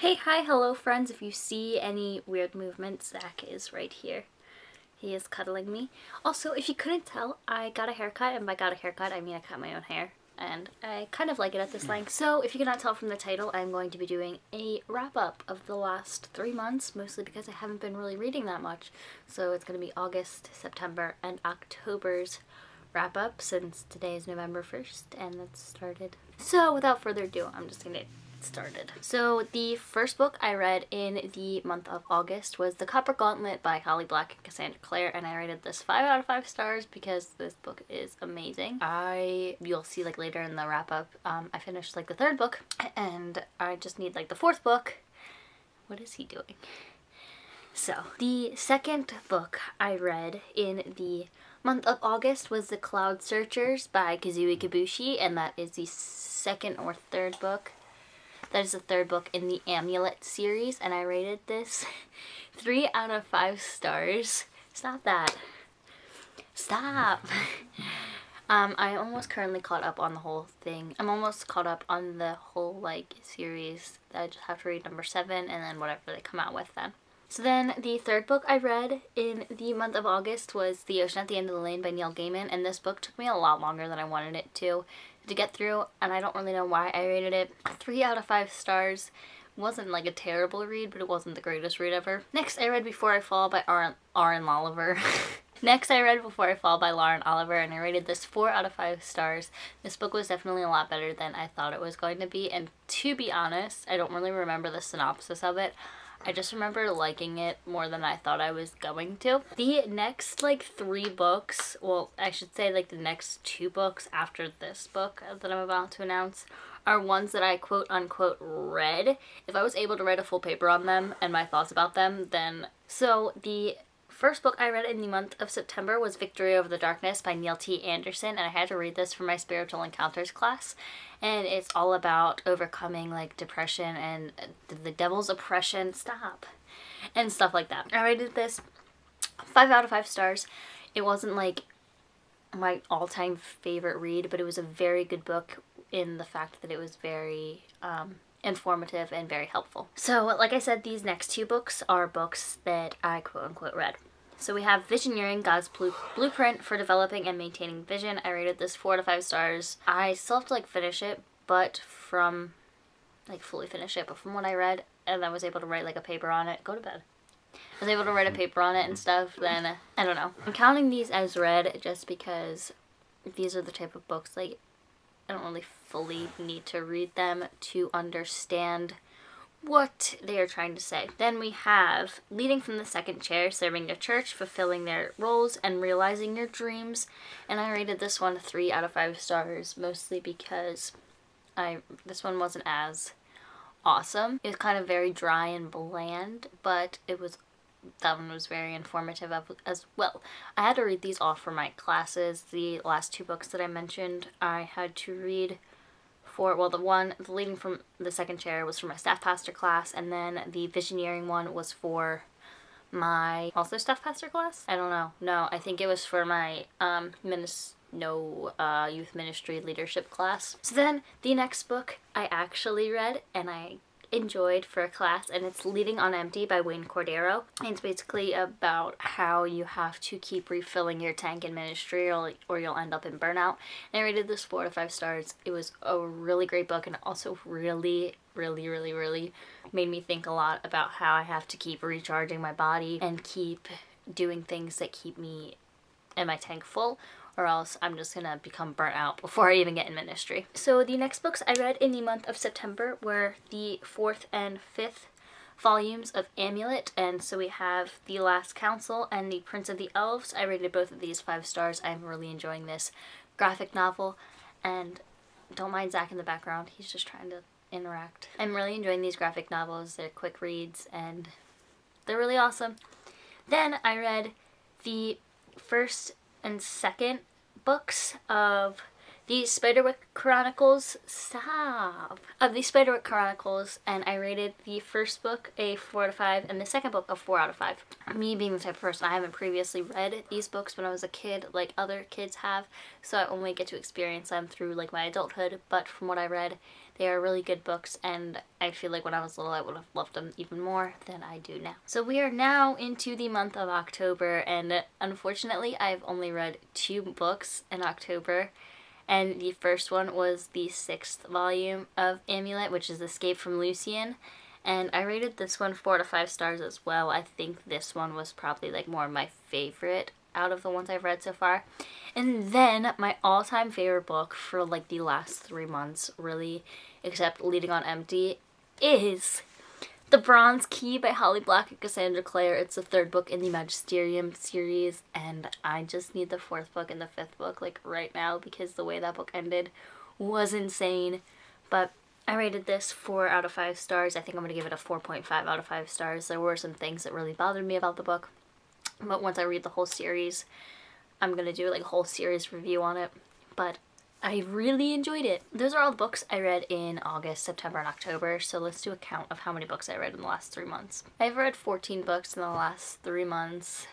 Hi, hello friends. If you see any weird movements, Zach is right here. He is cuddling me. Also, if you couldn't tell, I got a haircut, and by got a haircut, I mean I cut my own hair. And I kind of like it at this length. So, if you cannot tell from the title, I'm going to be doing a wrap-up of the last 3 months, mostly because I haven't been really reading that much. So it's going to be August, September, and October's wrap-up, since today is November 1st, and that's started. So, without further ado, I'm just going to started. So the first book I read in the month of August was The Copper Gauntlet by Holly Black and Cassandra Clare, and I rated this 5 out of 5 stars because this book is amazing. You'll see like later in the wrap up, I finished like the 3rd book and I just need like the 4th book. What is he doing? So the 2nd book I read in the month of August was The Cloud Searchers by Kazui Kibushi, and that is the 2nd or 3rd book. That is the 3rd book in the Amulet series, and I rated this 3 out of 5 stars. Stop that. Stop. I almost currently caught up on the whole thing. I'm almost caught up on the whole, like, series. I just have to read number 7 and then whatever they come out with then. So then the 3rd book I read in the month of August was The Ocean at the End of the Lane by Neil Gaiman, and this book took me a lot longer than I wanted it to get through, and I don't really know why I rated it 3 out of 5 stars. It wasn't like a terrible read, but it wasn't the greatest read ever. Next, I read Before I Fall by Lauren Oliver. Next, I read Before I Fall by Lauren Oliver, and I rated this 4 out of 5 stars. This book was definitely a lot better than I thought it was going to be, and to be honest, I don't really remember the synopsis of it. I just remember liking it more than I thought I was going to. The next, like, 3 books, well, I should say, like, the next 2 books after this book that I'm about to announce are ones that I quote-unquote read. If I was able to write a full paper on them and my thoughts about them, then... So, the first book I read in the month of September was Victory Over the Darkness by Neil T. Anderson, and I had to read this for my Spiritual Encounters class. And it's all about overcoming, like, depression and the devil's oppression, and stuff like that. I rated this 5 out of 5 stars. It wasn't, like, my all-time favorite read, but it was a very good book in the fact that it was very informative and very helpful. So, like I said, these next 2 books are books that I quote-unquote read. So we have Visioneering, God's Blueprint for Developing and Maintaining Vision. I rated this 4 out of 5 stars. I still have to, like, finish it, but from, like, fully finish it, but from what I read, and I was able to write, like, a paper on it, go to bed. I was able to write a paper on it and stuff, then, I don't know. I'm counting these as read just because these are the type of books, like, I don't really fully need to read them to understand what they are trying to say. Then we have Leading from the Second Chair, Serving the Church, Fulfilling Their Roles, and Realizing Your Dreams. And I rated this one 3 out of 5 stars, mostly because this one wasn't as awesome. It was kind of very dry and bland, but that one was very informative as well. I had to read these all for my classes. The last 2 books that I mentioned, I had to read the Leading from the Second Chair was for my staff pastor class, and then the Visioneering one was for my also staff pastor class? I don't know. No, I think it was for my youth ministry leadership class. So then the next book I actually read and I enjoyed for a class, and it's Leading on Empty by Wayne Cordero. It's basically about how you have to keep refilling your tank in ministry or you'll end up in burnout. And I rated this 4 out of 5 stars. It was a really great book, and it also really made me think a lot about how I have to keep recharging my body and keep doing things that keep me and my tank full, or else I'm just gonna become burnt out before I even get in ministry. So the next books I read in the month of September were the 4th and 5th volumes of Amulet, and so we have The Last Council and The Prince of the Elves. I rated both of these 5 stars. I'm really enjoying this graphic novel, and don't mind Zach in the background, he's just trying to interact. I'm really enjoying these graphic novels. They're quick reads and they're really awesome. Then I read the 1st and 2nd books of the Spiderwick Chronicles. Of the Spiderwick Chronicles, and I rated the 1st book a 4 out of 5 and the 2nd book a 4 out of 5. Me being the type of person, I haven't previously read these books when I was a kid like other kids have, so I only get to experience them through like my adulthood, but from what I read, They are really good books, and I feel like when I was little I would have loved them even more than I do now. So we are now into the month of October, and unfortunately I've only read 2 books in October. And the first one was the 6th volume of Amulet, which is Escape from Lucian. And I rated this one 4 out of 5 stars as well. I think this one was probably like more of my favorite out of the ones I've read so far. And then my all-time favorite book for like the last 3 months, really, except Leading on Empty, is The Bronze Key by Holly Black and Cassandra Clare. It's the 3rd book in the Magisterium series, and I just need the 4th book and the 5th book like right now because the way that book ended was insane. But I rated this 4 out of 5 stars. I think I'm going to give it a 4.5 out of 5 stars. There were some things that really bothered me about the book, but once I read the whole series, I'm going to do like a whole series review on it. But I really enjoyed it. Those are all the books I read in August, September, and October, so let's do a count of how many books I read in the last 3 months. I've read 14 books in the last 3 months.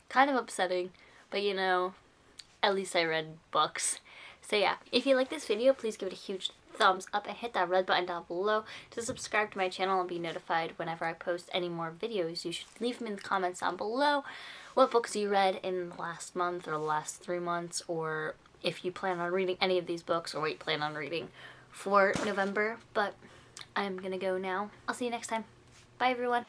Kind of upsetting, but you know, at least I read books. So yeah, if you like this video, please give it a huge thumbs up and hit that red button down below to subscribe to my channel and be notified whenever I post any more videos. You should leave them in the comments down below what books you read in the last month or the last 3 months, or if you plan on reading any of these books or what you plan on reading for November. But I'm gonna go now. I'll see you next time. Bye everyone.